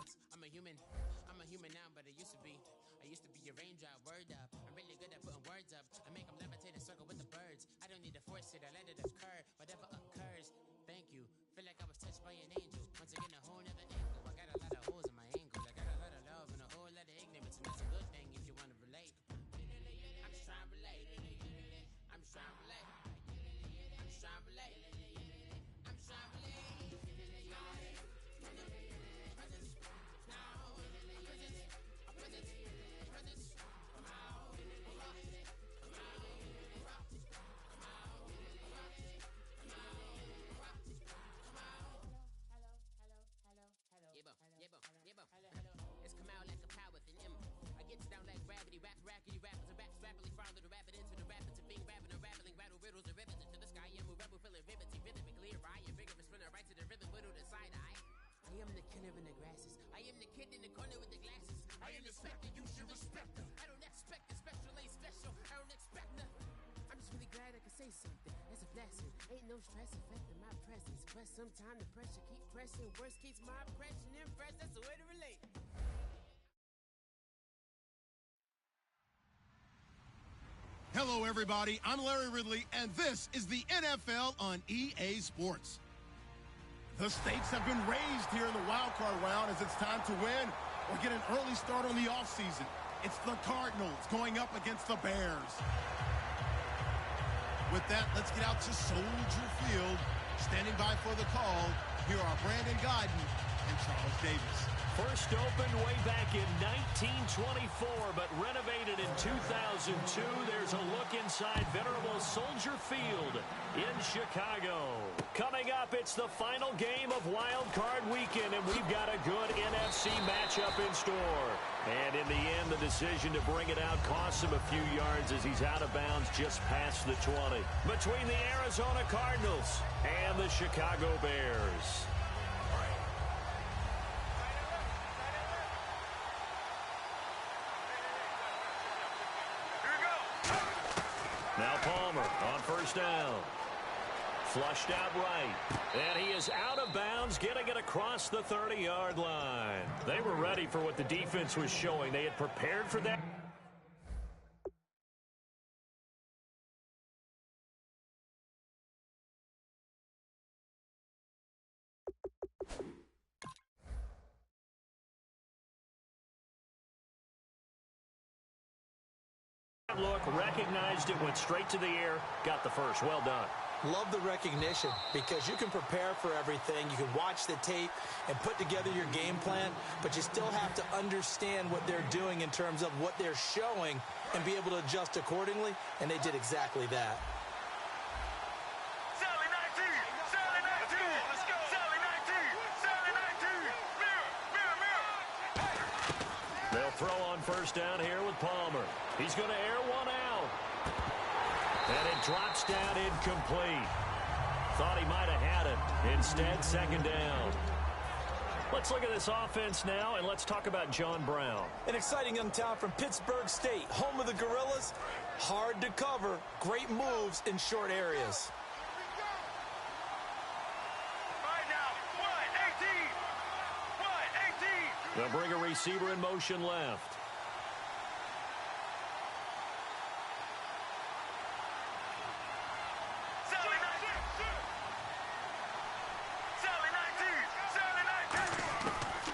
drugs. I'm a human now, but I used to be a raindrop, word up. I'm really good at putting words up. I make them levitate and circle with the birds. I don't need to force it, I let it occur. Whatever occurs, thank you. Feel like I was touched by an angel. Once again, a whole nother angle. I got a lot of holes in my angle. I got a lot of love and a whole lot of ignorance, and that's a good thing if you want to relate. I'm just trying to relate. I'm just trying to relate. I'm just trying to relate. I'm just trying to relate. It's come out like a power within him. I get down like gravity, rackety rappers and raps rapidly follow the rabbit into the rapids and being rapping and rattling, rattle riddles and rivets into the sky. I'm a rebel feeling rivety, rhythmically right and vigorous, running right to the rhythm, widow to side eye. I am the killer in the grasses. I am the kid in the corner with the glasses. I am the specter, you should respect her. I don't expect the special, ain't special. I don't expect nothing. I'm just really glad I could say something. That's a blessing. Ain't no stress affecting my presence. But sometimes the pressure keep pressing. Worst keeps my impression impressed. That's the way to relate. Hello, everybody. I'm Larry Ridley, and this is the NFL on EA Sports. The stakes have been raised here in the wild card round as it's time to win or get an early start on the offseason. It's the Cardinals going up against the Bears. With that, let's get out to Soldier Field. Standing by for the call, here are Brandon Godden and Charles Davis. First opened way back in 1924, but renovated in 2002. There's a look inside venerable Soldier Field in Chicago. Coming up, it's the final game of Wild Card Weekend, and we've got a good NFC matchup in store. And in the end, the decision to bring it out costs him a few yards as he's out of bounds just past the 20. Between the Arizona Cardinals and the Chicago Bears. Now Palmer on first down. Flushed out right. And he is out of bounds, getting it across the 30-yard line. They were ready for what the defense was showing. They had prepared for that. Look, recognized it, went straight to the air, got the first. Well done. Love the recognition because you can prepare for everything. You can watch the tape and put together your game plan, but you still have to understand what they're doing in terms of what they're showing and be able to adjust accordingly, and they did exactly that. They'll throw on first down here with Palmer. He's going to air one out. And it drops down incomplete. Thought he might have had it. Instead, second down. Let's look at this offense now, and let's talk about John Brown. An exciting young talent from Pittsburgh State, home of the Gorillas. Hard to cover, great moves in short areas. They'll bring a receiver in motion left.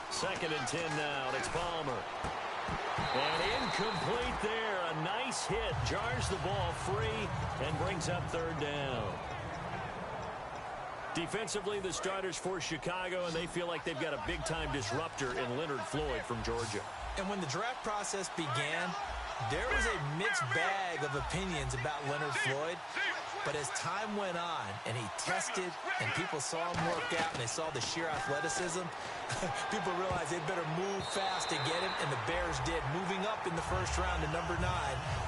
Second and 10 now. It's Palmer. And incomplete there. A nice hit. Jars the ball free and brings up third down. Defensively, the starters for Chicago, and they feel like they've got a big-time disruptor in Leonard Floyd from Georgia. And when the draft process began, there was a mixed bag of opinions about Leonard Floyd. But as time went on and he tested and people saw him work out and they saw the sheer athleticism, people realized they better move fast to get him, and the Bears did, moving up in the first round to number 9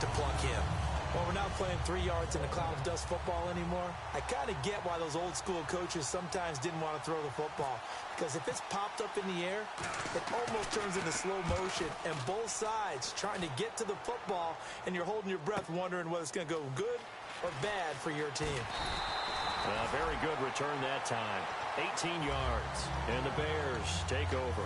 to pluck him. Well, we're not playing 3 yards in a cloud of dust football anymore. I kind of get why those old school coaches sometimes didn't want to throw the football. Because if it's popped up in the air, it almost turns into slow motion. And both sides trying to get to the football, and you're holding your breath wondering whether it's going to go good or bad for your team. Very good return that time. 18 yards. And the Bears take over.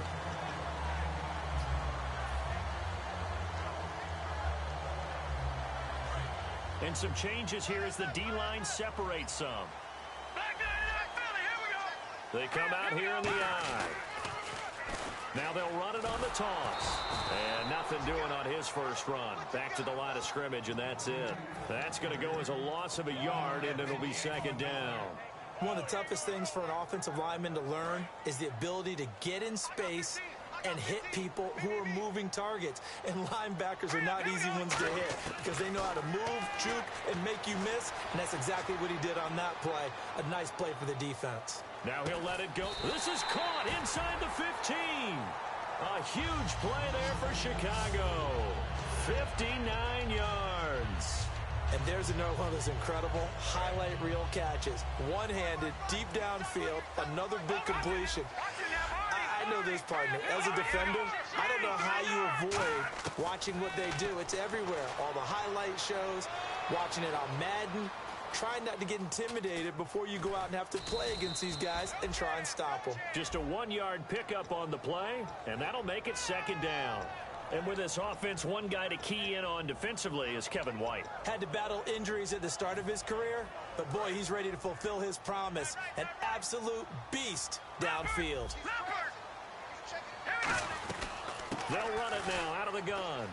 And some changes here as the D-line separates some. They come out here in the I. Now they'll run it on the toss. And nothing doing on his first run. Back to the line of scrimmage, and that's it. That's going to go as a loss of a yard, and it'll be second down. One of the toughest things for an offensive lineman to learn is the ability to get in space and hit people who are moving targets. And linebackers are not easy ones to hit because they know how to move, juke, and make you miss. And that's exactly what he did on that play. A nice play for the defense. Now he'll let it go. This is caught inside the 15. A huge play there for Chicago. 59 yards. And there's another one of those incredible highlight reel catches. One-handed, deep downfield, another big completion. I know this, partner. As a defender, I don't know how you avoid watching what they do. It's everywhere. All the highlight shows, watching it on Madden. Try not to get intimidated before you go out and have to play against these guys and try and stop them. Just a 1-yard pickup on the play, and that'll make it second down. And with this offense, one guy to key in on defensively is Kevin White. Had to battle injuries at the start of his career, but boy, he's ready to fulfill his promise. An absolute beast downfield. They'll run it now out of the gun.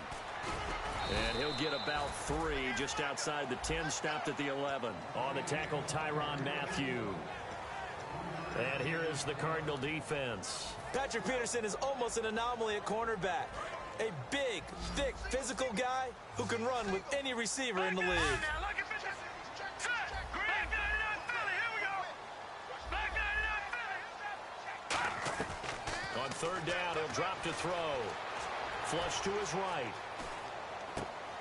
And he'll get about 3 just outside the 10, stopped at the 11. On the tackle, Tyrann Mathieu. And here is the Cardinal defense. Patrick Peterson is almost an anomaly at cornerback. A big, thick, physical guy who can run with any receiver in the league. On third down, he'll drop to throw. Flush to his right.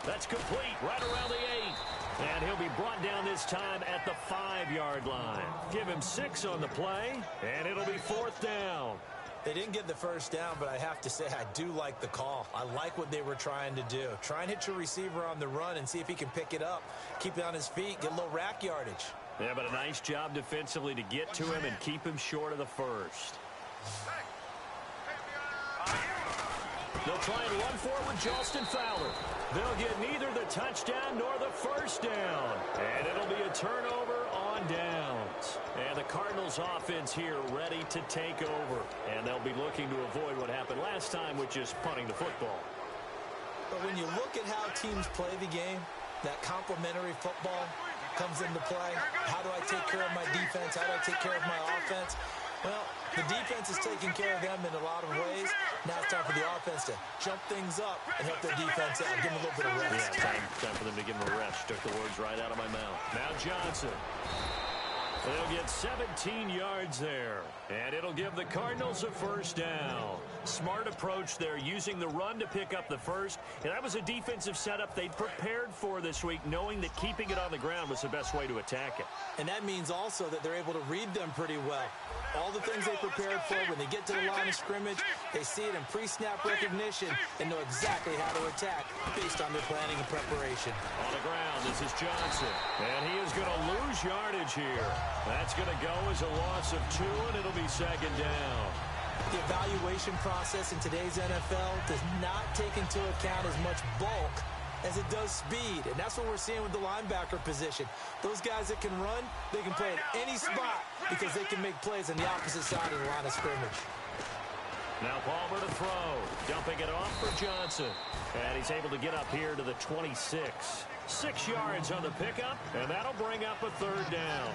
That's complete right around the 8. And he'll be brought down this time at the 5-yard line. Give him 6 on the play, and it'll be fourth down. They didn't get the first down, but I have to say I do like the call. I like what they were trying to do. Try and hit your receiver on the run and see if he can pick it up. Keep it on his feet, get a little rack yardage. Yeah, but a nice job defensively to get to him and keep him short of the first. They'll try and run for it with Justin Fowler. They'll get neither the touchdown nor the first down. And it'll be a turnover on downs. And the Cardinals offense here ready to take over. And they'll be looking to avoid what happened last time, which is punting the football. But when you look at how teams play the game, that complementary football comes into play. How do I take care of my defense? How do I take care of my offense? Well, the defense is taking care of them in a lot of ways. Now it's time for the offense to jump things up and help their defense out. Give them a little bit of rest. Yeah, time for them to give them a rest. Took the words right out of my mouth. Now Johnson. They'll get 17 yards there. And it'll give the Cardinals a first down. Smart approach there, using the run to pick up the first. And that was a defensive setup they'd prepared for this week, knowing that keeping it on the ground was the best way to attack it. And that means also that they're able to read them pretty well. All the things they prepared for, when they get to the line of scrimmage, they see it in pre-snap recognition and know exactly how to attack based on their planning and preparation. On the ground, this is Johnson. And he is going to lose yardage here. That's going to go as a loss of 2, and it'll be second down. The evaluation process in today's NFL does not take into account as much bulk as it does speed, and that's what we're seeing with the linebacker position. Those guys that can run, they can play at any spot because they can make plays on the opposite side of the line of scrimmage. Now Palmer to throw, dumping it off for Johnson, and he's able to get up here to the 26. 6 yards on the pickup, and that'll bring up a third down.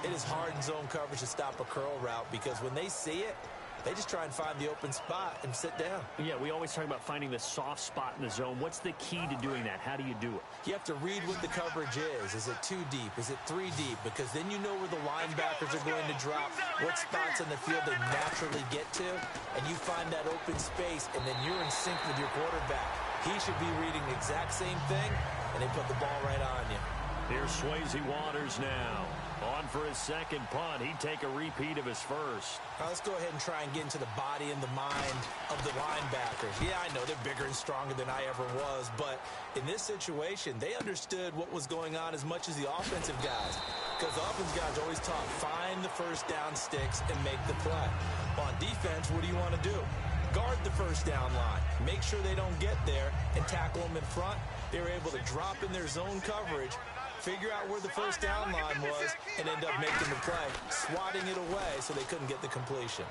It is hard in zone coverage to stop a curl route because when they see it, they just try and find the open spot and sit down. Yeah, we always talk about finding the soft spot in the zone. What's the key to doing that? How do you do it? You have to read what the coverage is. Is it 2 deep? Is it 3 deep? Because then you know where the linebackers are going to drop, what spots on the field they naturally get to, and you find that open space, and then you're in sync with your quarterback. He should be reading the exact same thing, and they put the ball right on you. Here's Swayze Waters now. On for his second punt. He'd take a repeat of his first. Let's go ahead and try and get into the body and the mind of the linebackers. Yeah, I know they're bigger and stronger than I ever was, but in this situation, they understood what was going on as much as the offensive guys. Because the offensive guys always taught, find the first down sticks and make the play. On defense, what do you want to do? Guard the first down line. Make sure they don't get there and tackle them in front. They were able to drop in their zone coverage figure out where the first down line was, and end up making the play, swatting it away so they couldn't get the completion.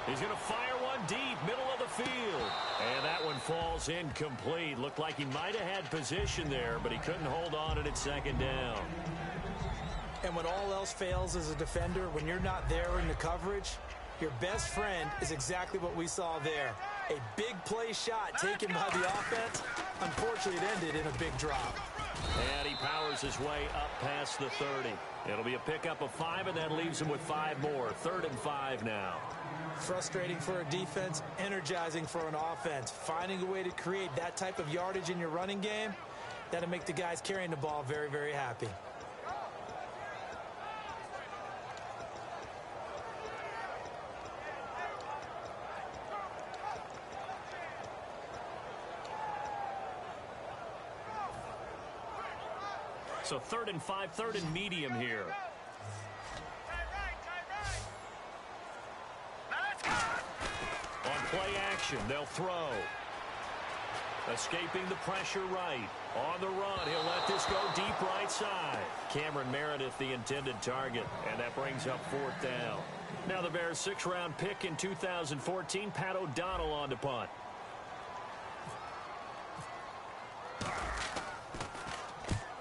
He's going to fire one deep, middle of the field. And that one falls incomplete. Looked like he might have had position there, but he couldn't hold on at second down. And when all else fails as a defender, when you're not there in the coverage, your best friend is exactly what we saw there. A big play shot taken by the offense. Unfortunately, it ended in a big drop. And he powers his way up past the 30. It'll be a pickup of 5, and that leaves him with 5 more. 3rd and 5 now. Frustrating for a defense, energizing for an offense. Finding a way to create that type of yardage in your running game, that'll make the guys carrying the ball very, very happy. So 3rd and 5, 3rd and medium here. On play action, they'll throw. Escaping the pressure right. On the run, he'll let this go deep right side. Cameron Meredith, the intended target, and that brings up 4th down. Now the Bears' 6th-round pick in 2014, Pat O'Donnell on to punt.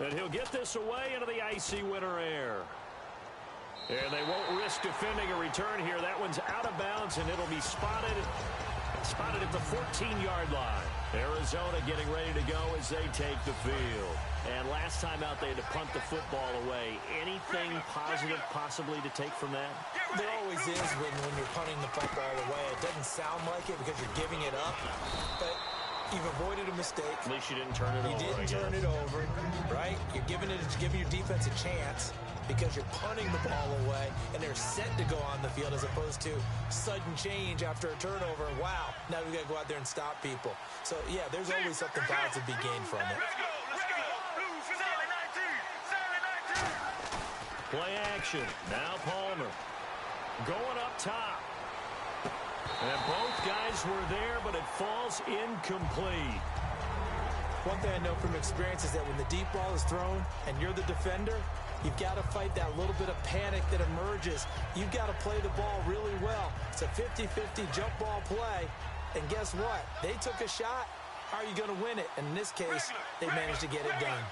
And he'll get this away into the icy winter air. And they won't risk defending a return here. That one's out of bounds, and it'll be spotted at the 14-yard line. Arizona getting ready to go as they take the field. And last time out, they had to punt the football away. Anything positive possibly to take from that? There always is when you're punting the football away. It doesn't sound like it because you're giving it up, but you've avoided a mistake. At least you didn't turn it over. You didn't turn it over, right? You're giving your defense a chance because you're punting the ball away, and they're set to go on the field as opposed to sudden change after a turnover. Wow, now we got to go out there and stop people. So, yeah, there's always something positive to be gained from it. Play action. Now Palmer. Going up top. And both guys were there, but it falls incomplete. One thing I know from experience is that when the deep ball is thrown and you're the defender, you've got to fight that little bit of panic that emerges. You've got to play the ball really well. It's a 50-50 jump ball play. And guess what? They took a shot. How are you going to win it? And in this case, they managed to get it done.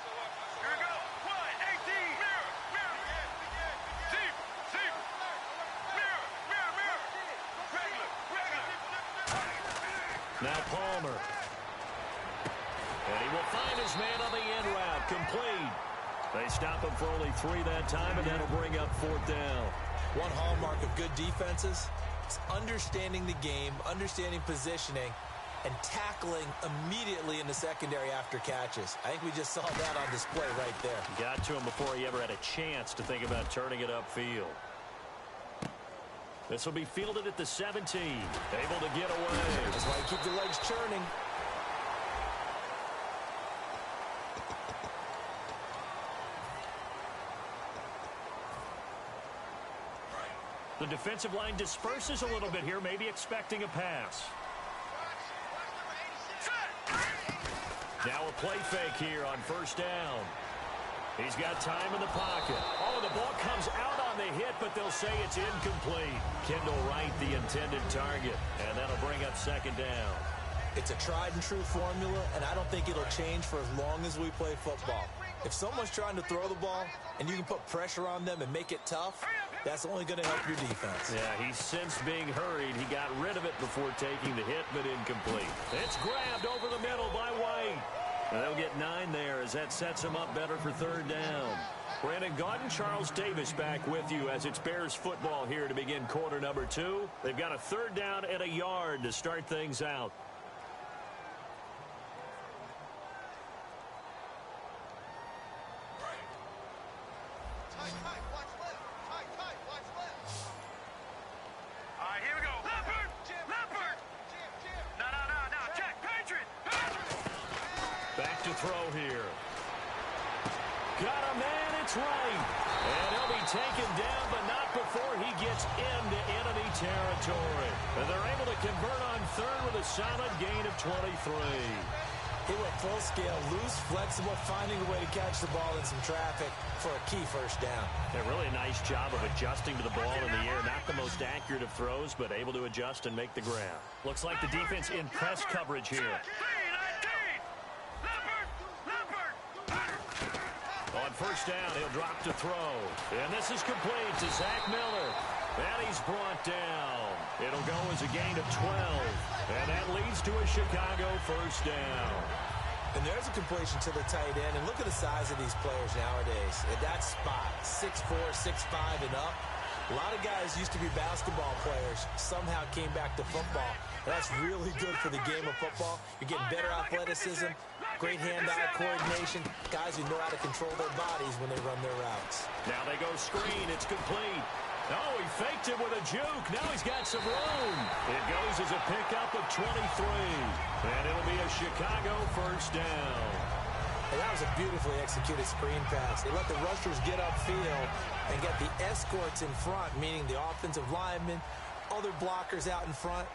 Now Palmer. And he will find his man on the end route. Complete. They stop him for only 3 that time, and that'll bring up 4th down. One hallmark of good defenses is understanding the game, understanding positioning, and tackling immediately in the secondary after catches. I think we just saw that on display right there. Got to him before he ever had a chance to think about turning it upfield. This will be fielded at the 17. Able to get away. That's why you keep the legs churning. The defensive line disperses a little bit here, maybe expecting a pass. Now a play fake here on 1st down. He's got time in the pocket. Oh, the ball comes out on the hit, but they'll say it's incomplete. Kendall Wright, the intended target, and that'll bring up 2nd down. It's a tried-and-true formula, and I don't think it'll change for as long as we play football. If someone's trying to throw the ball and you can put pressure on them and make it tough, that's only going to help your defense. Yeah, he's since being hurried. He got rid of it before taking the hit, but incomplete. It's grabbed over the middle by White. And they'll get 9 there as that sets him up better for 3rd down. Brandon Gaudin, Charles Davis back with you as it's Bears football here to begin quarter number 2. They've got a 3rd down and a yard to start things out. Throw here. Got a man, it's right. And he'll be taken down, but not before he gets into enemy territory. And they're able to convert on 3rd with a solid gain of 23. He went full scale, loose, flexible, finding a way to catch the ball in some traffic for a key first down. Yeah, really a nice job of adjusting to the ball in the air. Not the most accurate of throws, but able to adjust and make the grab. Looks like the defense in press coverage here. On first down, he'll drop to throw. And this is complete to Zach Miller. And he's brought down. It'll go as a gain of 12. And that leads to a Chicago first down. And there's a completion to the tight end. And look at the size of these players nowadays. At that spot, 6'4", 6'5", and up. A lot of guys used to be basketball players, somehow came back to football. That's really good for the game of football. You're getting better athleticism, great hand-eye coordination, guys who know how to control their bodies when they run their routes. Now they go screen. It's complete. Oh, he faked it with a juke. Now he's got some room. It goes as a pickup of 23. And it'll be a Chicago first down. And that was a beautifully executed screen pass. They let the rushers get upfield and get the escorts in front, meaning the offensive linemen, other blockers out in front,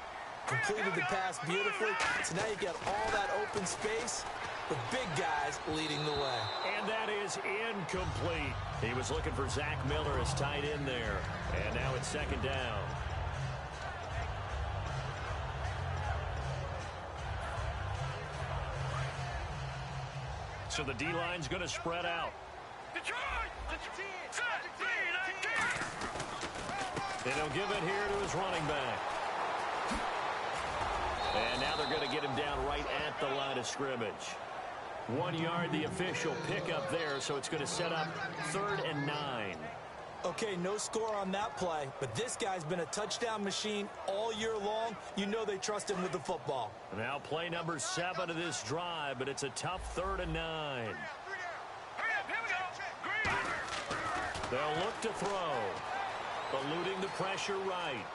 completed the pass beautifully. So now you get all that open space with big guys leading the way. And that is incomplete. He was looking for Zach Miller as tight end there. And now it's second down. So the D-line's going to spread out. And he'll give it here to his running back. And now they're going to get him down right at the line of scrimmage. 1 yard, the official pickup there, so it's going to set up 3rd and 9. Okay, no score on that play, but this guy's been a touchdown machine all year long. You know they trust him with the football. Now play number 7 of this drive, but it's a tough 3rd and 9. They'll look to throw, eluding the pressure right.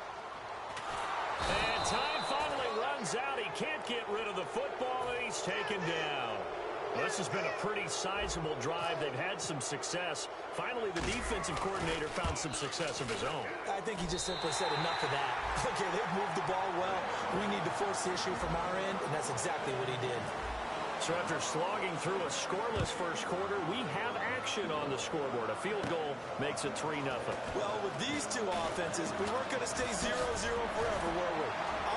And time finally runs out. He can't get rid of the football, and he's taken down. Well, this has been a pretty sizable drive. They've had some success. Finally, the defensive coordinator found some success of his own. I think he just simply said enough of that. Okay, they've moved the ball well. We need to force the issue from our end, and that's exactly what he did. So after slogging through a scoreless first quarter, we have action on the scoreboard. A field goal makes it 3-0. Well, with these two offenses, we weren't going to stay 0-0 forever, were we?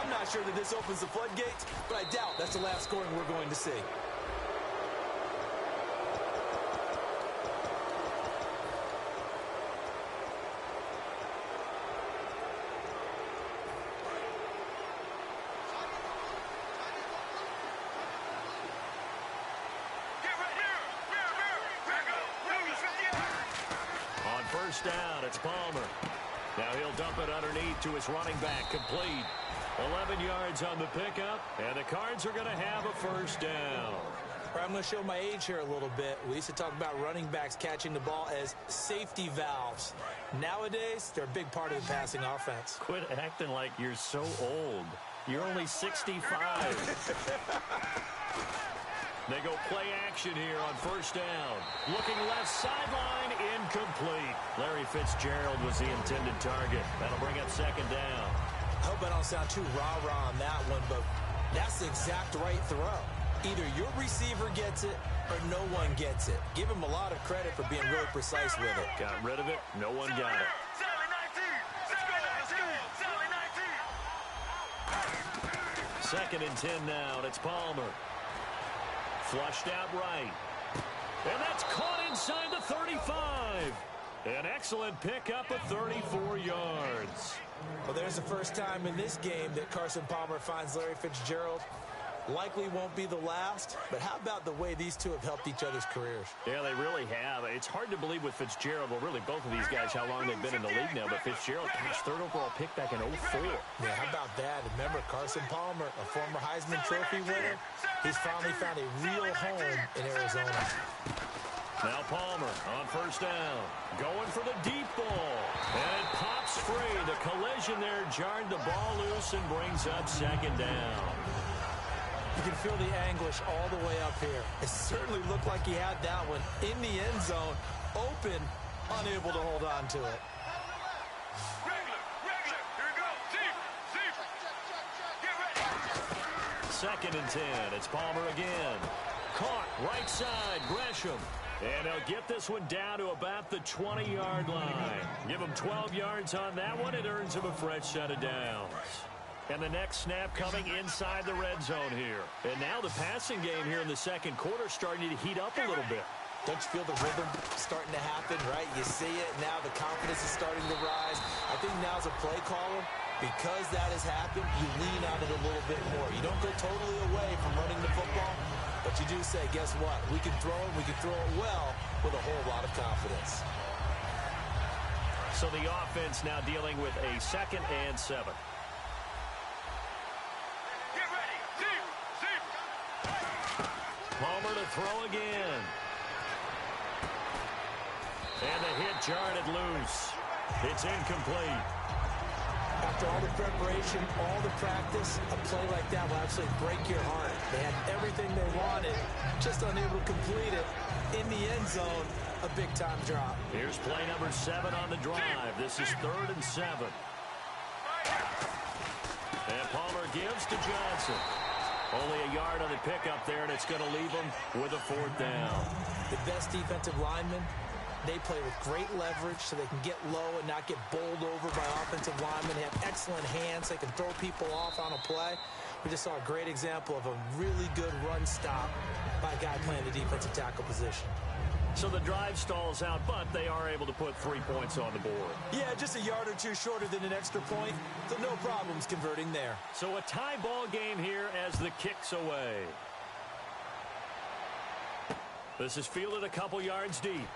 I'm not sure that this opens the floodgates, but I doubt that's the last scoring we're going to see. First down, it's Palmer. Now he'll dump it underneath to his running back, complete. 11 yards on the pickup, and the Cards are going to have a first down. I'm going to show my age here a little bit. We used to talk about running backs catching the ball as safety valves. Nowadays, they're a big part of the passing offense. Quit acting like you're so old. You're only 65. They go play action here on first down. Looking left sideline, incomplete. Larry Fitzgerald was the intended target. That'll bring up second down. I hope I don't sound too rah-rah on that one, but that's the exact right throw. Either your receiver gets it or no one gets it. Give him a lot of credit for being really precise with it. Got rid of it. No one got it. Second and 10 now, and it's Palmer. Flushed out right. And that's caught inside the 35. An excellent pickup of 34 yards. Well, there's the first time in this game that Carson Palmer finds Larry Fitzgerald. Likely won't be the last, but how about the way these two have helped each other's careers? Yeah, they really have. It's hard to believe with Fitzgerald, well, really both of these guys, how long they've been in the league now, but Fitzgerald, gosh, 3rd overall pick back in 04. Yeah, how about that? Remember, Carson Palmer, a former Heisman Trophy winner, he's finally found a real home in Arizona. Now Palmer on first down, going for the deep ball, and it pops free. The collision there jarred the ball loose and brings up second down. You can feel the anguish all the way up here. It certainly looked like he had that one in the end zone, open, unable to hold on to it. 2nd and 10. It's Palmer again. Caught right side, Gresham. And they'll get this one down to about the 20-yard line. Give them 12 yards on that one. It earns them a fresh set of downs. And the next snap coming inside the red zone here. And now the passing game here in the second quarter starting to heat up a little bit. Don't you feel the rhythm starting to happen, right? You see it now. The confidence is starting to rise. I think now's a play caller. Because that has happened, you lean on it a little bit more. You don't go totally away from running the football, but you do say, guess what? We can throw it. We can throw it well with a whole lot of confidence. So the offense now dealing with a 2nd and 7. Get ready. Deep. Palmer to throw again. And the hit jarred it loose. It's incomplete. After all the preparation, all the practice, a play like that will absolutely break your heart. They had everything they wanted, just unable to complete it. In the end zone, a big-time drop. Here's play number 7 on the drive. This is 3rd and 7. And Palmer gives to Johnson. Only a yard on the pickup there, and it's going to leave him with a 4th down. The best defensive linemen, they play with great leverage so they can get low and not get bowled over by offensive linemen. They have excellent hands. They can throw people off on a play. We just saw a great example of a really good run stop by a guy playing the defensive tackle position. So the drive stalls out, but they are able to put 3 points on the board. Yeah, just a yard or two shorter than an extra point, so no problems converting there. So a tie ball game here as the kick's away. This is fielded a couple yards deep.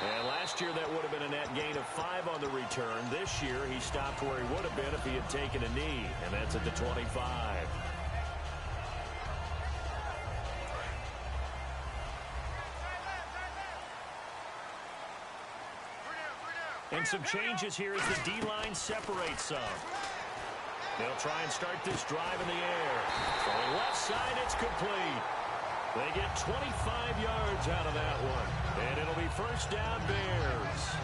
And last year that would have been a net gain of 5 on the return. This year he stopped where he would have been if he had taken a knee, and that's at the 25. And some changes here as the D-line separates some. They'll try and start this drive in the air. Throwing left side, it's complete. They get 25 yards out of that one. And it'll be 1st down Bears.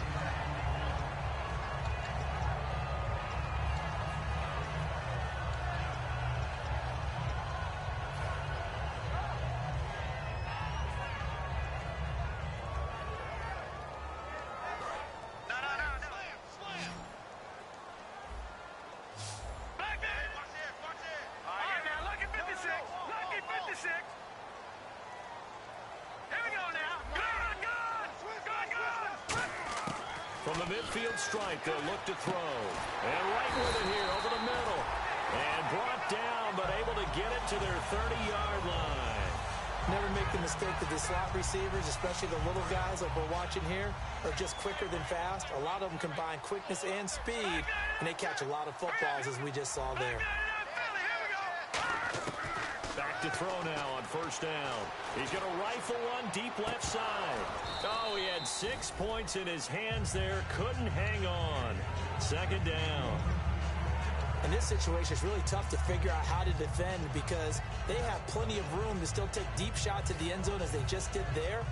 From the midfield stripe, they'll look to throw. And right with it here over the middle. And brought down, but able to get it to their 30-yard line. Never make the mistake that the slot receivers, especially the little guys like we're watching here, are just quicker than fast. A lot of them combine quickness and speed, and they catch a lot of footballs, as we just saw there. Back to throw now on 1st down. He's going to rifle one deep left side. Oh, he had 6 points in his hands there. Couldn't hang on. 2nd down. In this situation, it's really tough to figure out how to defend because they have plenty of room to still take deep shots at the end zone as they just did there.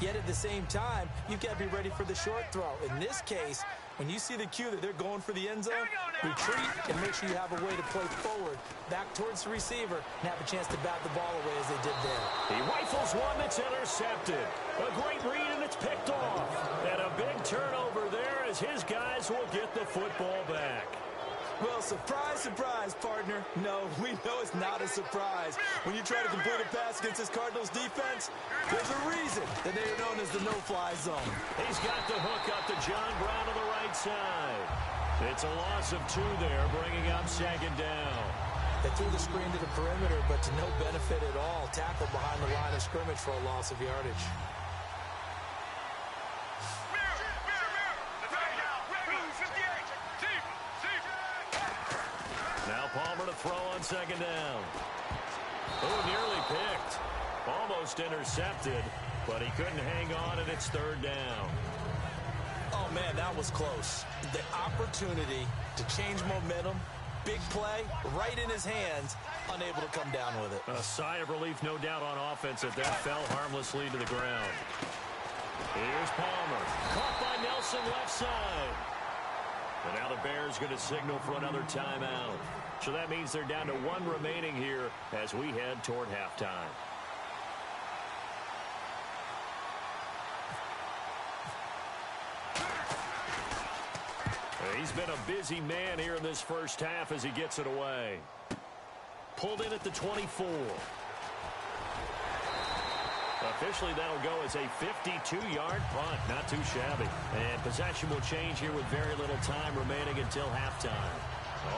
Yet at the same time, you've got to be ready for the short throw. In this case, when you see the cue that they're going for the end zone, retreat and make sure you have a way to play forward, back towards the receiver, and have a chance to bat the ball away as they did there. He rifles one that's intercepted. A great read, and it's picked off. And a big turnover there as his guys will get the football back. Well, surprise, surprise, partner. No, we know it's not a surprise. When you try to complete a pass against this Cardinals defense, there's a reason that they are known as the no-fly zone. He's got the hook up to John Brown on the right side. It's a loss of 2 there, bringing up 2nd down. They threw the screen to the perimeter, but to no benefit at all. Tackled behind the line of scrimmage for a loss of yardage. Now Palmer to throw on 2nd down. Oh, nearly picked. Almost intercepted, but he couldn't hang on, and it's 3rd down. Oh, man, that was close. The opportunity to change momentum, big play, right in his hands, unable to come down with it. A sigh of relief, no doubt, on offense as that fell harmlessly to the ground. Here's Palmer. Caught by Nelson left side. And now the Bears going to signal for another timeout. So that means they're down to 1 remaining here as we head toward halftime. He's been a busy man here in this first half as he gets it away. Pulled in at the 24. Officially, that'll go as a 52-yard punt. Not too shabby. And possession will change here with very little time remaining until halftime.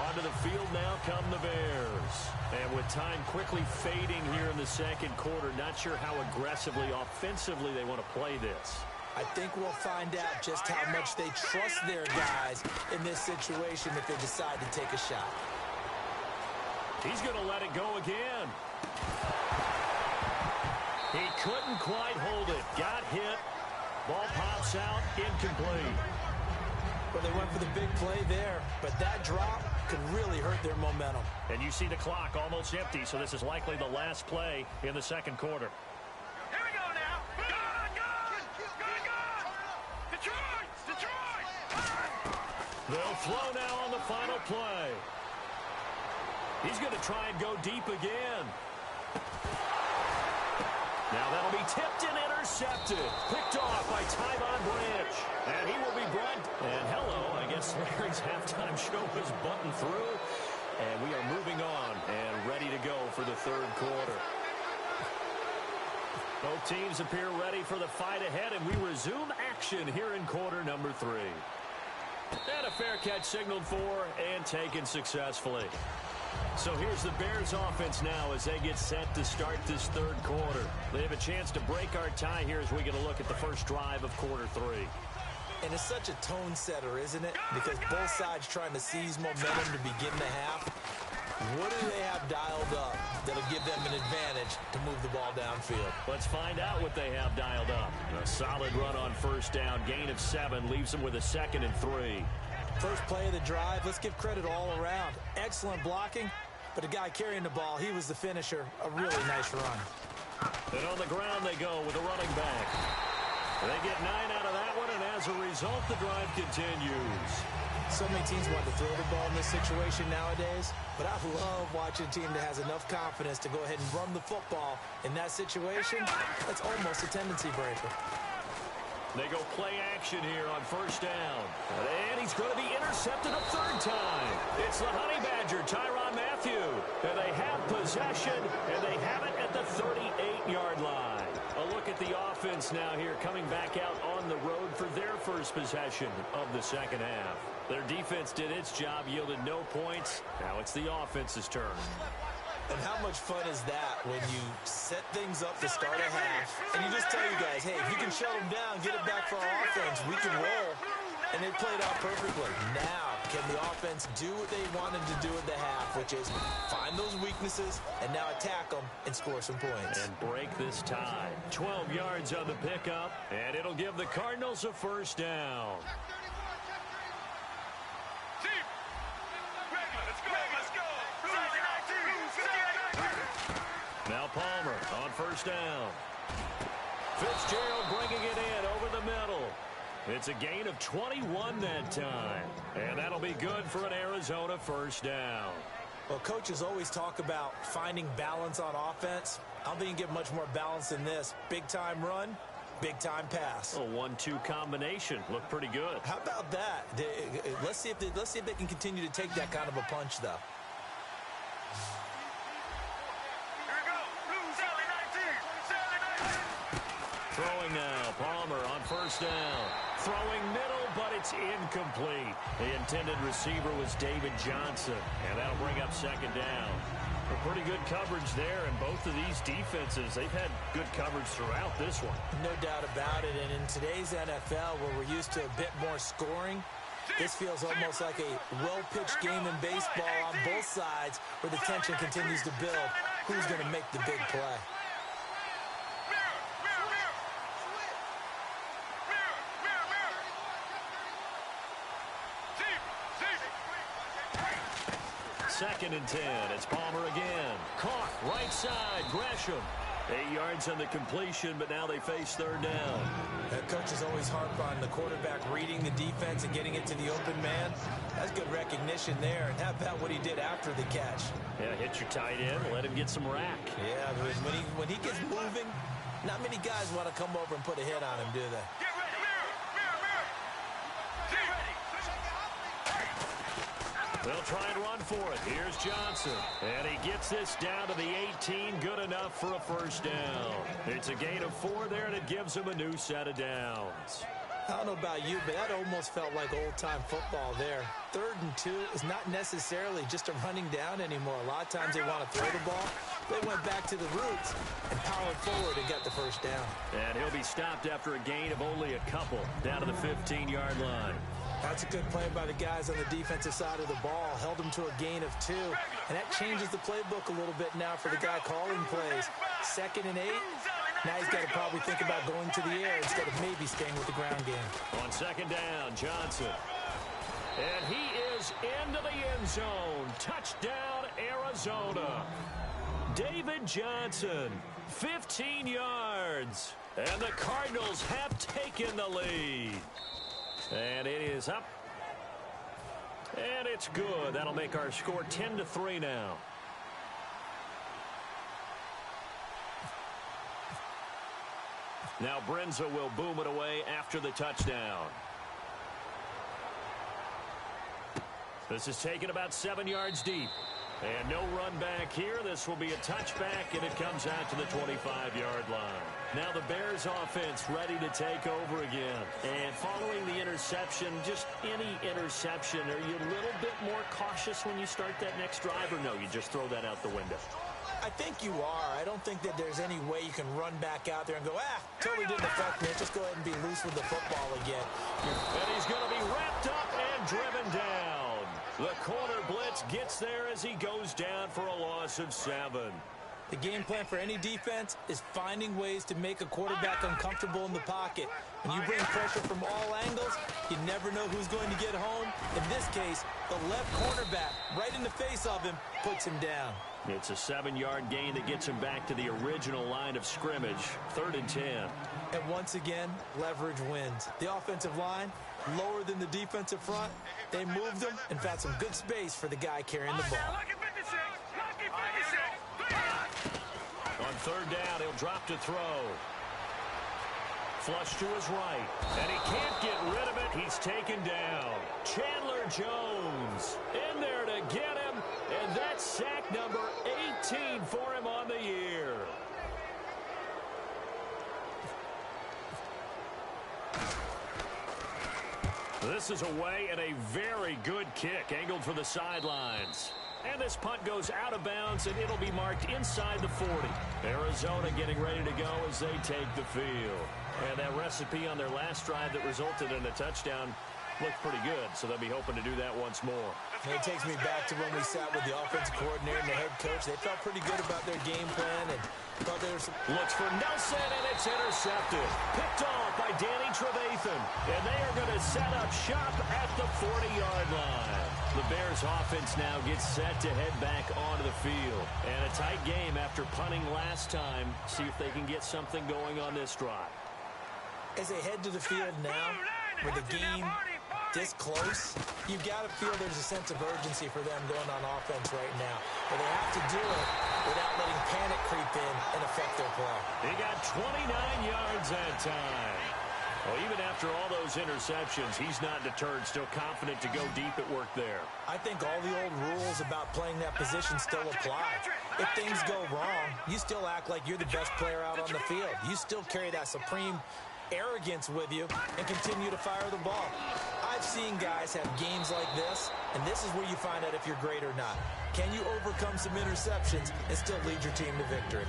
Onto the field now come the Bears. And with time quickly fading here in the second quarter, not sure how aggressively, offensively they want to play this. I think we'll find out just how much they trust their guys in this situation if they decide to take a shot. He's going to let it go again. He couldn't quite hold it. Got hit. Ball pops out. Incomplete. Well, they went for the big play there, but that drop could really hurt their momentum. And you see the clock almost empty, so this is likely the last play in the second quarter. Here we go now. Detroit! Detroit! They'll throw now on the final play. He's going to try and go deep again. Now that'll be tipped and intercepted. Picked off by Tyvon Branch. And he will be brought. And hello, I guess Larry's halftime show is buttoned through. And we are moving on and ready to go for the third quarter. Both teams appear ready for the fight ahead, and we resume action here in quarter number 3. And a fair catch signaled for and taken successfully. So here's the Bears offense now as they get set to start this third quarter. They have a chance to break our tie here as we get a look at the first drive of quarter 3. And it's such a tone setter, isn't it? Because both sides trying to seize momentum to begin the half. What do they have dialed up that'll give them an advantage to move the ball downfield? Let's find out what they have dialed up. A solid run on first down. Gain of 7 leaves them with a 2nd and 3. First play of the drive, let's give credit all around. Excellent blocking, but the guy carrying the ball, he was the finisher. A really nice run. And on the ground they go with a running back. They get 9 out of that one, and as a result, the drive continues. So many teams want to throw the ball in this situation nowadays, but I love watching a team that has enough confidence to go ahead and run the football in that situation. That's almost a tendency breaker. They go play action here on first down. And he's going to be intercepted a 3rd time. It's the Honey Badger, Tyrann Mathieu. And they have possession, and they have it at the 38-yard line. A look at the offense now here, coming back out on the road for their first possession of the second half. Their defense did its job, yielded no points. Now it's the offense's turn. And how much fun is that when you set things up to start a half, and you just tell you guys, hey, if you can shut them down, get it back for our offense, we can roll. And they played out perfectly. Now, can the offense do what they wanted to do at the half, which is find those weaknesses and now attack them and score some points. And break this tie. 12 yards on the pickup, and it'll give the Cardinals a first down. Now Palmer on first down. Fitzgerald bringing it in over the middle. It's a gain of 21 that time. And that'll be good for an Arizona first down. Well, coaches always talk about finding balance on offense. I don't think you can get much more balance than this. Big-time run, big-time pass. A 1-2 combination. Looked pretty good. How about that? Let's see if they can continue to take that kind of a punch, though. Throwing now, Palmer on first down. Throwing middle, but it's incomplete. The intended receiver was David Johnson, and that'll bring up second down. A pretty good coverage there, and both of these defenses, they've had good coverage throughout this one. No doubt about it, and in today's NFL, where we're used to a bit more scoring, this feels almost like a well-pitched game in baseball on both sides, where the tension continues to build. Who's going to make the big play? Second and 10. It's Palmer again. Caught right side. Gresham. 8 yards on the completion, but now they face third down. That coach is always harp on the quarterback reading the defense and getting it to the open man. That's good recognition there. And how about what he did after the catch? Yeah, hit your tight end, let him get some rack. Yeah, when he gets moving, not many guys want to come over and put a hit on him, do they? Get ready. Mirror. Get ready. They'll try and run for it. Here's Johnson. And he gets this down to the 18. Good enough for a first down. It's a gain of 4 there, and it gives him a new set of downs. I don't know about you, but that almost felt like old-time football there. 3rd and 2 is not necessarily just a running down anymore. A lot of times they want to throw the ball. They went back to the roots and powered forward and got the first down. And he'll be stopped after a gain of only a couple down to the 15-yard line. That's a good play by the guys on the defensive side of the ball. Held them to a gain of 2. And that changes the playbook a little bit now for the guy calling plays. 2nd and 8. Now he's got to probably think about going to the air instead of maybe staying with the ground game. On 2nd down, Johnson. And he is into the end zone. Touchdown, Arizona. David Johnson, 15 yards. And the Cardinals have taken the lead. And it is up. And it's good. That'll make our score 10-3 now. Now Brenza will boom it away after the touchdown. This is taken about 7 yards deep. And no run back here. This will be a touchback, and it comes out to the 25-yard line. Now the Bears offense ready to take over again. And following the interception, just any interception, are you a little bit more cautious when you start that next drive, or no, you just throw that out the window? I think you are. I don't think that there's any way you can run back out there and go, totally didn't affect me. Just go ahead and be loose with the football again. And he's going to be wrapped up and driven down. The corner blitz gets there as he goes down for a loss of 7. The game plan for any defense is finding ways to make a quarterback uncomfortable in the pocket. When you bring pressure from all angles, you never know who's going to get home. In this case, the left cornerback, right in the face of him, puts him down. It's a 7-yard gain that gets him back to the original line of scrimmage. 3rd and 10. And once again, leverage wins. The offensive line, lower than the defensive front. They moved them and found some good space for the guy carrying the ball. On 3rd down, he'll drop to throw. Flush to his right. And he can't get rid of it. He's taken down. Chandler Jones in there to get him. And that's sack number 18 for him on the year. This is away and a very good kick angled for the sidelines. And this punt goes out of bounds, and it'll be marked inside the 40. Arizona getting ready to go as they take the field. And that recipe on their last drive that resulted in a touchdown looked pretty good, so they'll be hoping to do that once more. It takes me back to when we sat with the offensive coordinator and the head coach. They felt pretty good about their game plan and thought there was some... Looks for Nelson, and it's intercepted. Picked off by Danny Trevathan. And they are going to set up shop at the 40-yard line. The Bears offense now gets set to head back onto the field. And a tight game after punting last time. See if they can get something going on this drive. As they head to the field now, with the game this close, you've got to feel there's a sense of urgency for them going on offense right now. But they have to do it without letting panic creep in and affect their play. He got 29 yards that time. Well, even after all those interceptions, he's not deterred, still confident to go deep at work there. I think all the old rules about playing that position still apply. If things go wrong, you still act like you're the best player out on the field. You still carry that supreme arrogance with you and continue to fire the ball. I've seen guys have games like this, and this is where you find out if you're great or not. Can you overcome some interceptions and still lead your team to victory?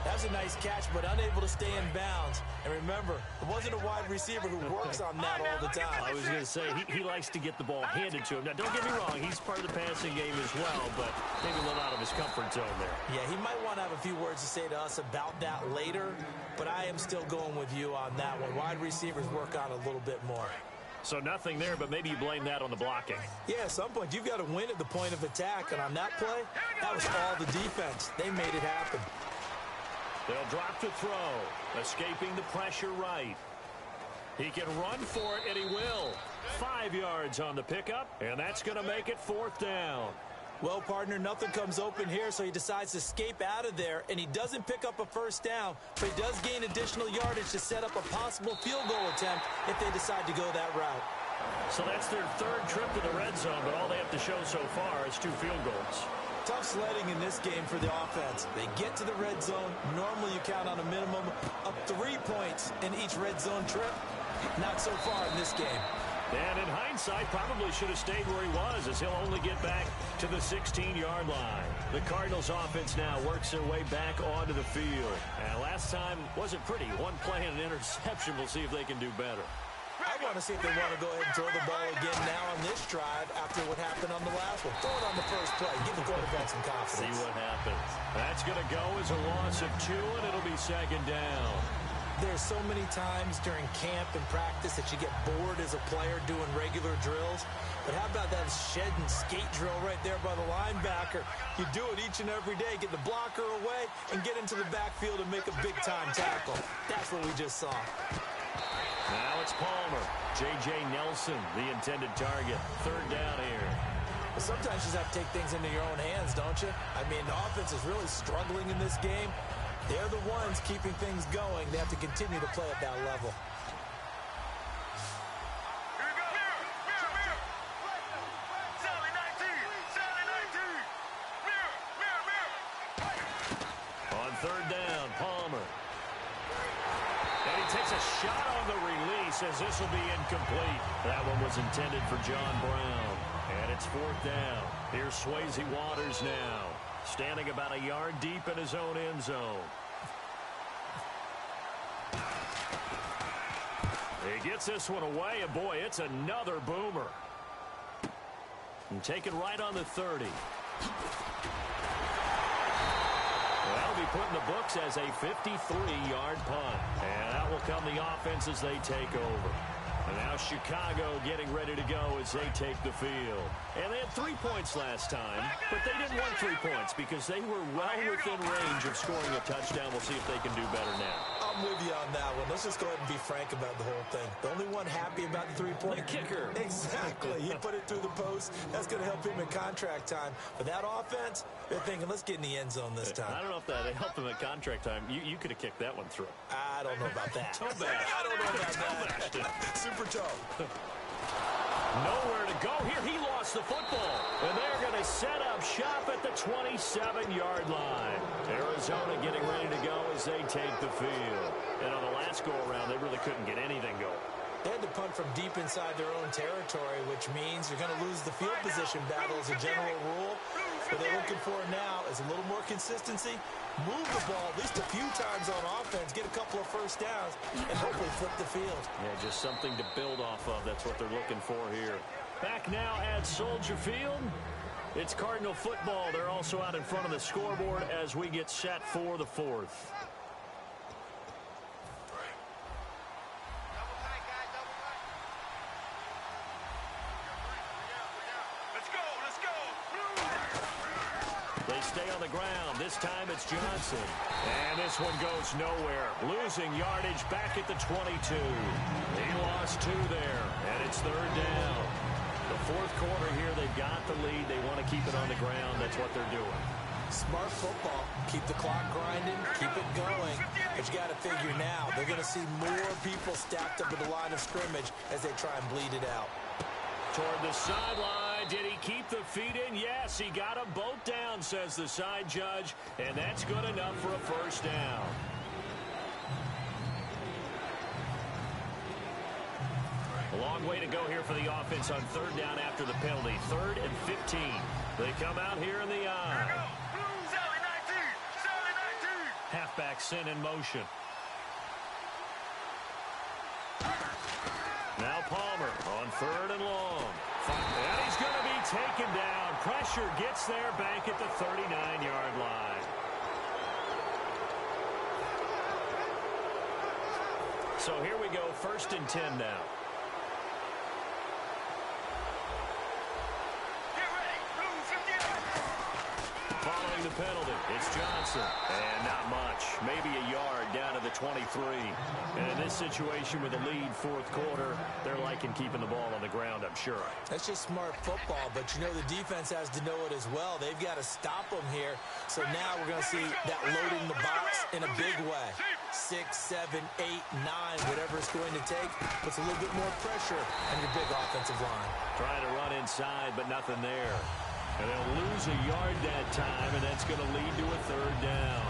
That was a nice catch, but unable to stay in bounds. And remember, it wasn't a wide receiver who works on that all the time. I was going to say, he likes to get the ball handed to him. Now, don't get me wrong, he's part of the passing game as well, but maybe a little out of his comfort zone there. Yeah, he might want to have a few words to say to us about that later, but I am still going with you on that one. Wide receivers work on a little bit more. So nothing there, but maybe you blame that on the blocking. Yeah, at some point, you've got to win at the point of attack, and on that play, that was all the defense. They made it happen. They'll drop to throw, escaping the pressure right. He can run for it, and he will. 5 yards on the pickup, and that's going to make it 4th down. Well, partner, nothing comes open here, so he decides to escape out of there, and he doesn't pick up a first down, but he does gain additional yardage to set up a possible field goal attempt if they decide to go that route. So that's their 3rd trip to the red zone, but all they have to show so far is 2 field goals. Tough sledding in this game for the offense. They get to the red zone. Normally you count on a minimum of 3 points in each red zone trip. Not so far in this game. And in hindsight, probably should have stayed where he was, as he'll only get back to the 16-yard line. The Cardinals offense now works their way back onto the field. And last time wasn't pretty. One play and an interception. We'll see if they can do better. I want to see if they want to go ahead and throw the ball again now on this drive after what happened on the last one. Throw it on the first play. Give the quarterback some confidence. See what happens. That's going to go as a loss of 2, and it'll be 2nd down. There's so many times during camp and practice that you get bored as a player doing regular drills. But how about that shed and skate drill right there by the linebacker? You do it each and every day. Get the blocker away and get into the backfield and make a big-time tackle. That's what we just saw. Now it's Palmer. J.J. Nelson, the intended target. 3rd down here. But sometimes you just have to take things into your own hands, don't you? I mean, the offense is really struggling in this game. They're the ones keeping things going. They have to continue to play at that level. Here we go. Mirror. Sally 19. Mirror. On 3rd down, Palmer. And he takes a shot on the release as this will be incomplete. That one was intended for John Brown. And it's 4th down. Here's Swayze Waters now, standing about a yard deep in his own end zone. He gets this one away, and boy, it's another boomer. And taken right on the 30. That'll be put in the books as a 53-yard punt. And out will come the offense as they take over. And now Chicago getting ready to go as they take the field. And they had 3 points last time, but they didn't want 3 points because they were well within range of scoring a touchdown. We'll see if they can do better now. I'm with you on that one. Let's just go ahead and be frank about the whole thing. The only one happy about the 3-point. The kicker. Exactly. He put it through the post. That's going to help him in contract time. But that offense, they're thinking, let's get in the end zone this time. I don't know if that helped him at contract time. You could have kicked that one through. I don't know about that. Toe bash. I don't know about that. Super toe. Nowhere to go here. He lost the football. And they're going to set up shop at the 27-yard line. Arizona getting ready to go as they take the field. And on the last go-around, they really couldn't get anything going. They had to punt from deep inside their own territory, which means you're going to lose the field position battle as a general rule. What they're looking for now is a little more consistency. Move the ball at least a few times on offense, get a couple of first downs, and hopefully flip the field. Yeah, just something to build off of. That's what they're looking for here. Back now at Soldier Field. It's Cardinal football. They're also out in front of the scoreboard as we get set for the 4th. They stay on the ground. This time it's Johnson. And this one goes nowhere. Losing yardage back at the 22. He lost 2 there. And it's 3rd down. The 4th quarter here, they've got the lead. They want to keep it on the ground. That's what they're doing. Smart football. Keep the clock grinding. Keep it going. But you got to figure now, they're going to see more people stacked up at the line of scrimmage as they try and bleed it out. Toward the sideline. Did he keep the feet in? Yes, he got them both down, says the side judge. And that's good enough for a first down. A long way to go here for the offense on 3rd down after the penalty. 3rd and 15. They come out here in the eye. Sally 19. Halfback sent in motion. Now Palmer on 3rd and long. And he's going to be taken down. Pressure gets there back at the 39-yard line. So here we go, 1st and 10 now. Get ready. Blue 58. Following calling the penalty. It's Johnson. And not much. Maybe a yard down to the 23. And in this situation with a lead fourth quarter, they're liking keeping the ball on the ground, I'm sure. That's just smart football, but you know the defense has to know it as well. They've got to stop them here. So now we're going to see that loading the box in a big way. 6, 7, 8, 9, whatever it's going to take, puts a little bit more pressure on your big offensive line. Trying to run inside, but nothing there. And they'll lose a yard that time, and that's going to lead to a third down.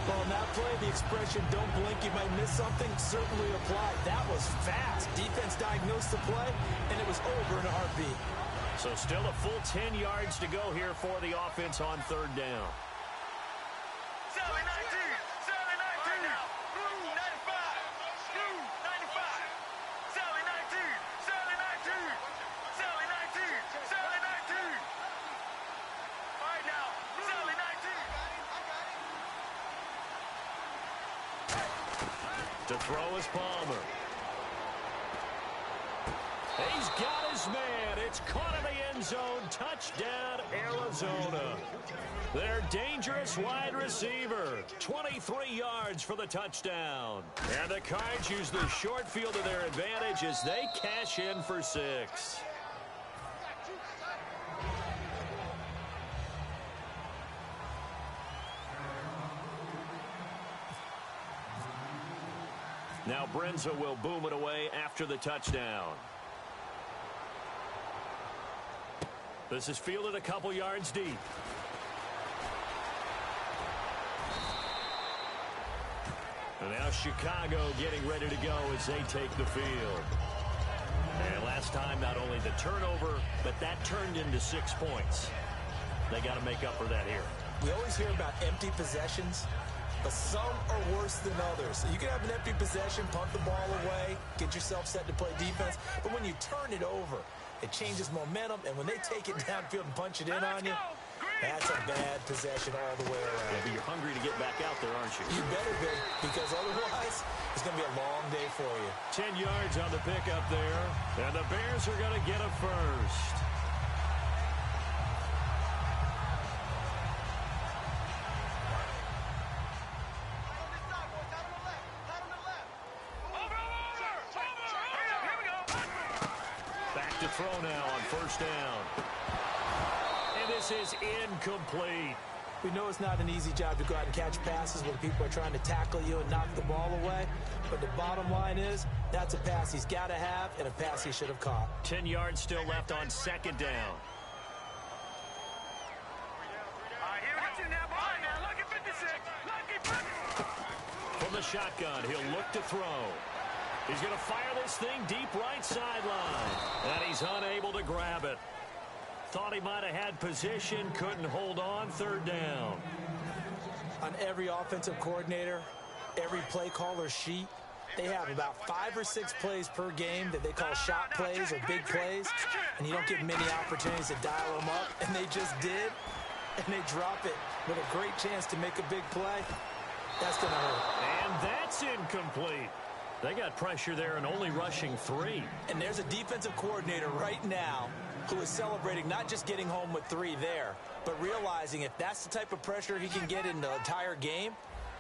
Well, in that play, the expression, don't blink, you might miss something, certainly applied. That was fast. Defense diagnosed the play, and it was over in a heartbeat. So still a full 10 yards to go here for the offense on third down. Sally 19. Sally 19 now. 95. 95. Sally 19. Sally 19. Sally 19. Sally 19. All right now. Sally 19. To throw is Palmer. He's got his man. It's caught in the end zone. Touchdown, Arizona. Their dangerous wide receiver. 23 yards for the touchdown. And the Cards use the short field to their advantage as they cash in for 6. Now Brenza will boom it away after the touchdown. This is fielded a couple yards deep. And now Chicago getting ready to go as they take the field. And last time, not only the turnover, but that turned into 6 points. They got to make up for that here. We always hear about empty possessions, but some are worse than others. So you can have an empty possession, punt the ball away, get yourself set to play defense. But when you turn it over, it changes momentum, and when they take it downfield and punch it in on you, that's a bad possession all the way around. Yeah, but you're hungry to get back out there, aren't you? You better be, because otherwise it's going to be a long day for you. 10 yards on the pickup there, and the Bears are going to get a first. To throw now on first down. And this is incomplete. We know it's not an easy job to go out and catch passes when people are trying to tackle you and knock the ball away. But the bottom line is, that's a pass he's got to have and a pass he should have caught. 10 yards still left on second down. From the shotgun, he'll look to throw. He's going to fire this thing deep right sideline. And he's unable to grab it. Thought he might have had position, couldn't hold on, third down. On every offensive coordinator, every play caller sheet, they have about 5 or 6 plays per game that they call shot plays or big plays. And you don't get many opportunities to dial them up. And they just did. And they drop it with a great chance to make a big play. That's going to hurt. And that's incomplete. They got pressure there and only rushing 3. And there's a defensive coordinator right now who is celebrating not just getting home with 3 there, but realizing if that's the type of pressure he can get in the entire game,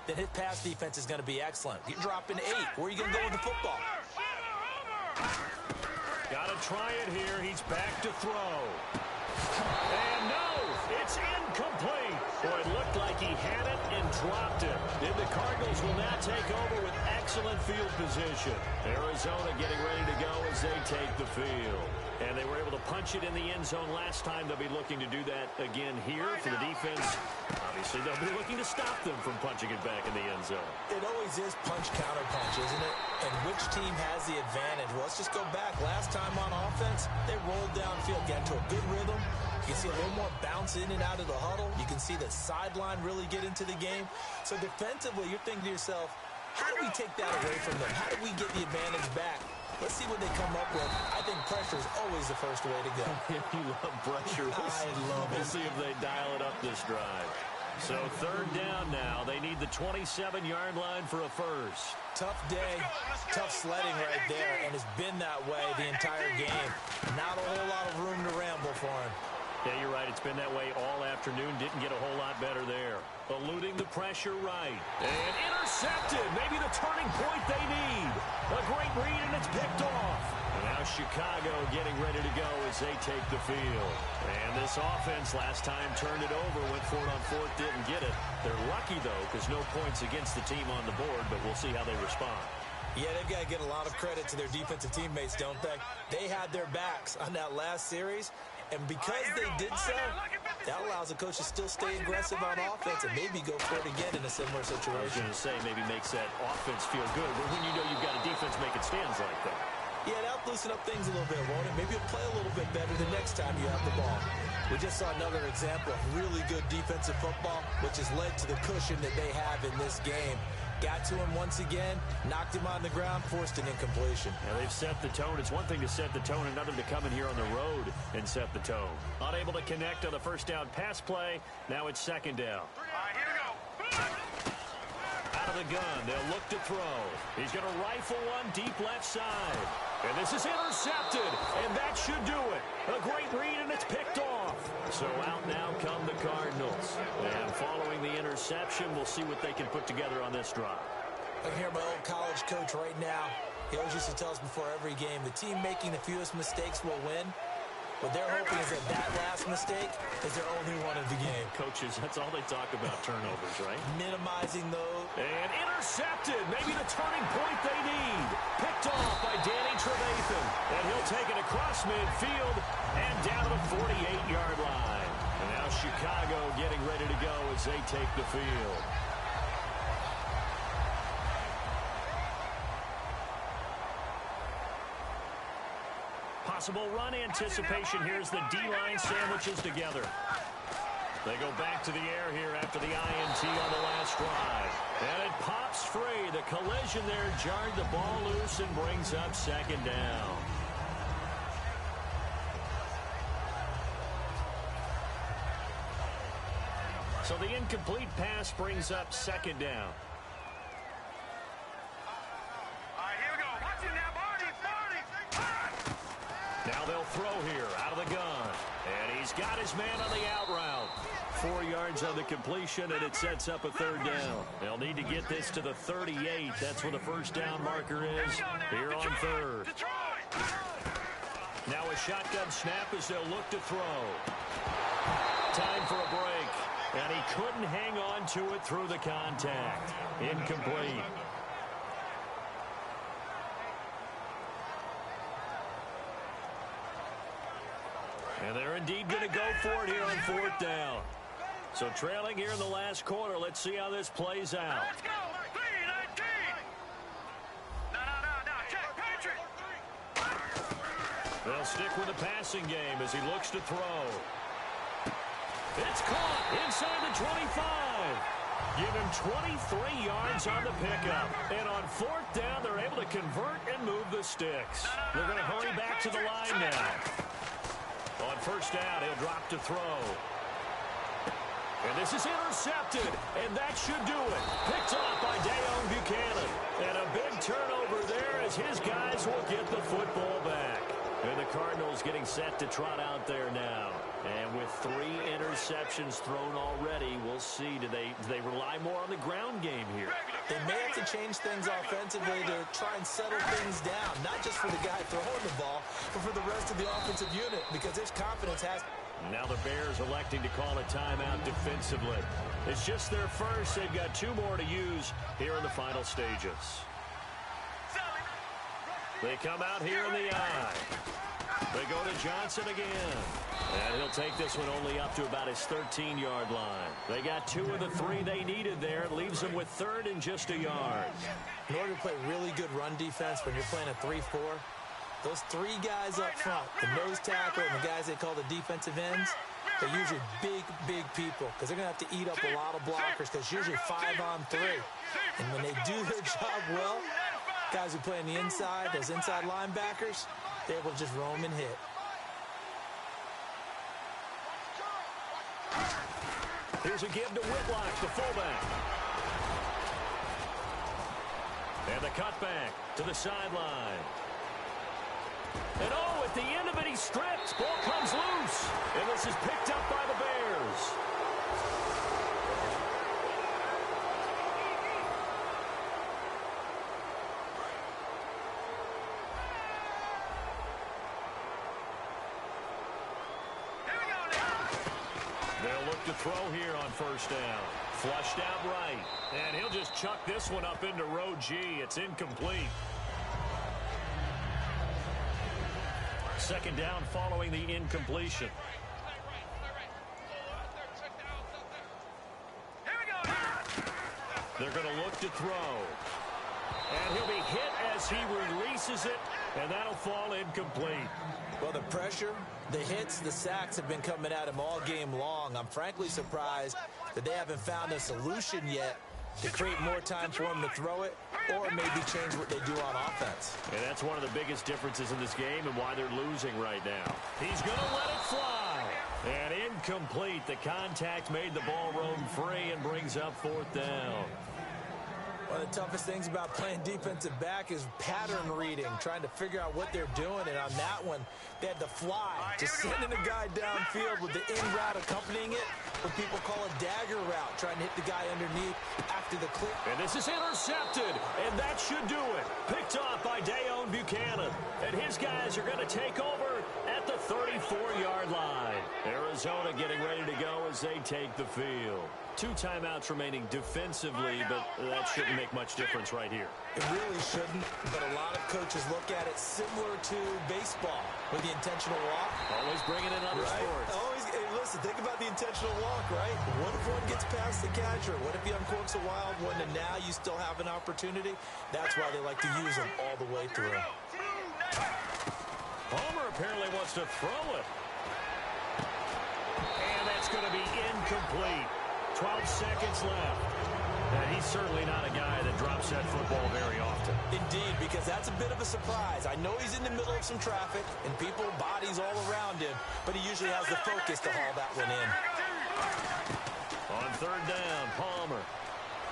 then his pass defense is going to be excellent. You're dropping 8. Where are you going to go with the football? Got to try it here. He's back to throw. And no, it's incomplete. Boy, it looked like he had it and dropped it. And the Cardinals will now take over with excellent field position. Arizona getting ready to go as they take the field. And they were able to punch it in the end zone last time. They'll be looking to do that again here for the defense. Obviously, they'll be looking to stop them from punching it back in the end zone. It always is punch-counter-punch, isn't it? And which team has the advantage? Well, let's just go back. Last time on offense, they rolled downfield, got into a good rhythm. You can see a little more bounce in and out of the huddle. You can see the sideline really get into the game. So defensively, you're thinking to yourself, how do we take that away from them? How do we get the advantage back? Let's see what they come up with. I think pressure is always the first way to go. You love pressure. I love it. We'll see if they dial it up this drive. So third down now. They need the 27-yard line for a first. Tough day, tough sledding right there, and it's been that way the entire game. Not a whole lot of room to ramble for him. Yeah, you're right. It's been that way all afternoon. Didn't get a whole lot better there. pressure right. And intercepted. Maybe the turning point they need. A great read, and it's picked off. And now Chicago getting ready to go as they take the field. And this offense last time turned it over, went for it on fourth, didn't get it. They're lucky, though, because no points against the team on the board, but we'll see how they respond. Yeah, they've got to get a lot of credit to their defensive teammates, don't they? They had their backs on that last series, and because they did so, that allows the coach to still stay aggressive on offense and maybe go for it again in a similar situation. I was going to say maybe makes that offense feel good, but when you know you've got a defense making stands like that. Yeah, that'll loosen up things a little bit, won't it? Maybe you'll play a little bit better the next time you have the ball. We just saw another example of really good defensive football, which has led to the cushion that they have in this game. Got to him once again, knocked him on the ground, forced an incompletion. Yeah, they've set the tone. It's one thing to set the tone, another to come in here on the road and set the tone. Unable to connect on the first down pass play. Now it's second down. All right, here we go. Out of the gun, they'll look to throw. He's going to rifle one deep left side. And this is intercepted, and that should do it. A great read, and it's picked off. So out now come the Cardinals. And following the interception, we'll see what they can put together on this drive. I can hear my old college coach right now. He always used to tell us before every game, the team making the fewest mistakes will win. What they're hoping is that last mistake is their only one of the game. Coaches, that's all they talk about, turnovers, right? Minimizing those. And intercepted. Maybe the turning point they need. Picked off by Danny Trevathan. And he'll take it across midfield and down to the 48-yard line. And now Chicago getting ready to go as they take the field. Possible run anticipation. Here's the D-line sandwiches together. They go back to the air here after the INT on the last drive. And it pops free. The collision there jarred the ball loose and brings up second down. So the incomplete pass brings up second down. Now they'll throw here out of the gun. And he's got his man on the out route. 4 yards on the completion, and it sets up a third down. They'll need to get this to the 38. That's where the first down marker is here on third. Now a shotgun snap as they'll look to throw. Time for a break. And he couldn't hang on to it through the contact. Incomplete. And they're indeed going to go for it here on fourth down. So trailing here in the last quarter. Let's see how this plays out. Let's go. 3-19. No. Check. Patrick. They'll stick with the passing game as he looks to throw. It's caught inside the 25. Give him 23 yards on the pickup. And on fourth down, they're able to convert and move the sticks. They're going to hurry back to the line now. On first down, he'll drop to throw. And this is intercepted, and that should do it. Picked off by Deone Buchanan. And a big turnover there as his guys will get the football back. And the Cardinals getting set to trot out there now. And with 3 interceptions thrown already, we'll see. Do they rely more on the ground game here? They may have to change things offensively to try and settle things down. Not just for the guy throwing the ball, but for the rest of the offensive unit, because there's confidence has. Now the Bears electing to call a timeout defensively. It's just their first. They've got 2 more to use here in the final stages. They come out here in the eye. They go to Johnson again. And he'll take this one only up to about his 13-yard line. They got 2 of the 3 they needed there. It leaves them with third and just a yard. In order to play really good run defense when you're playing a 3-4, those 3 guys up front, the nose tackle and the guys they call the defensive ends, they're usually big people because they're going to have to eat up a lot of blockers because it's usually 5-on-3. And when they do their job well, guys who play on the inside, those inside linebackers, they're able to just roam and hit. Here's a give to Whitlock, the fullback. And the cutback to the sideline. And at the end of it, he strips. Ball comes loose. And this is picked up by the Bears. to throw here on first down. Flushed out right. And he'll just chuck this one up into row G. It's incomplete. Second down following the incompletion. They're going to look to throw. And he'll be hit as he releases it, and that'll fall incomplete. Well, the pressure, the hits, the sacks have been coming at him all game long. I'm frankly surprised that they haven't found a solution yet to create more time for him to throw it or maybe change what they do on offense. And that's one of the biggest differences in this game and why they're losing right now. He's going to let it fly. And incomplete. The contact made the ball roam free and brings up fourth down. One of the toughest things about playing defensive back is pattern reading, trying to figure out what they're doing. And on that one, they had to fly, just sending a guy downfield with the in route accompanying it, what people call a dagger route, trying to hit the guy underneath after the clip. And this is intercepted, and that should do it. Picked off by Dayon Buchanan. And his guys are going to take over at the 34-yard line. Arizona getting ready to go as they take the field. 2 timeouts remaining defensively, but that shouldn't make much difference right here. It really shouldn't, but a lot of coaches look at it similar to baseball with the intentional walk. Always bringing in other sports. Always, hey, listen, think about the intentional walk, right? What if one gets past the catcher? What if he uncorks a wild one and now you still have an opportunity? That's why they like to use them all the way through. Palmer apparently wants to throw it. And that's going to be incomplete. 12 seconds left. And he's certainly not a guy that drops that football very often. Indeed, because that's a bit of a surprise. I know he's in the middle of some traffic and people, bodies all around him, but he usually has the focus to haul that one in. On third down, Palmer.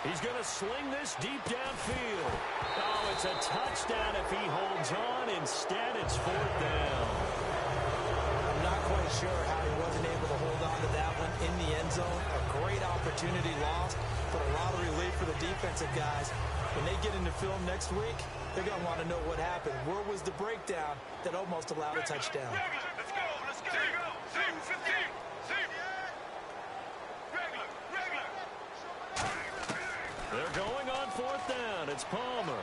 He's going to sling this deep downfield. Oh, it's a touchdown if he holds on. Instead, it's fourth down. I'm not quite sure how he wasn't able to hold on to that one in the end zone. A great opportunity lost, but a lot of relief for the defensive guys. When they get into film next week, they're going to want to know what happened. Where was the breakdown that almost allowed a touchdown? Let's go. Save 15. They're going on fourth down. It's Palmer.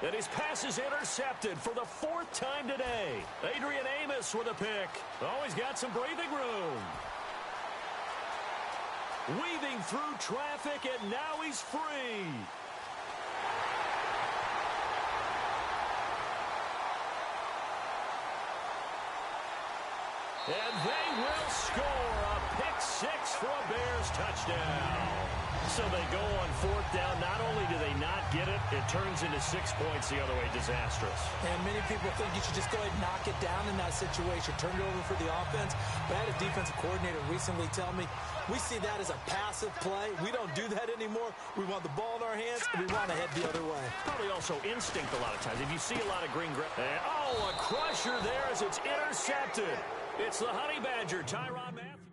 And his pass is intercepted for the 4th time today. Adrian Amos with a pick. Oh, he's got some breathing room. Weaving through traffic, and now he's free. And they will score a pick 6 for a Bears touchdown. So they go on fourth down. Not only do they not get it, it turns into 6 points the other way. Disastrous. And many people think you should just go ahead and knock it down in that situation. Turn it over for the offense. But I had a defensive coordinator recently tell me, we see that as a passive play. We don't do that anymore. We want the ball in our hands, and we want to head the other way. Probably also instinct a lot of times. If you see a lot of green grass. Oh, a crusher there as it's intercepted. It's the Honey Badger, Tyrann Mathieu.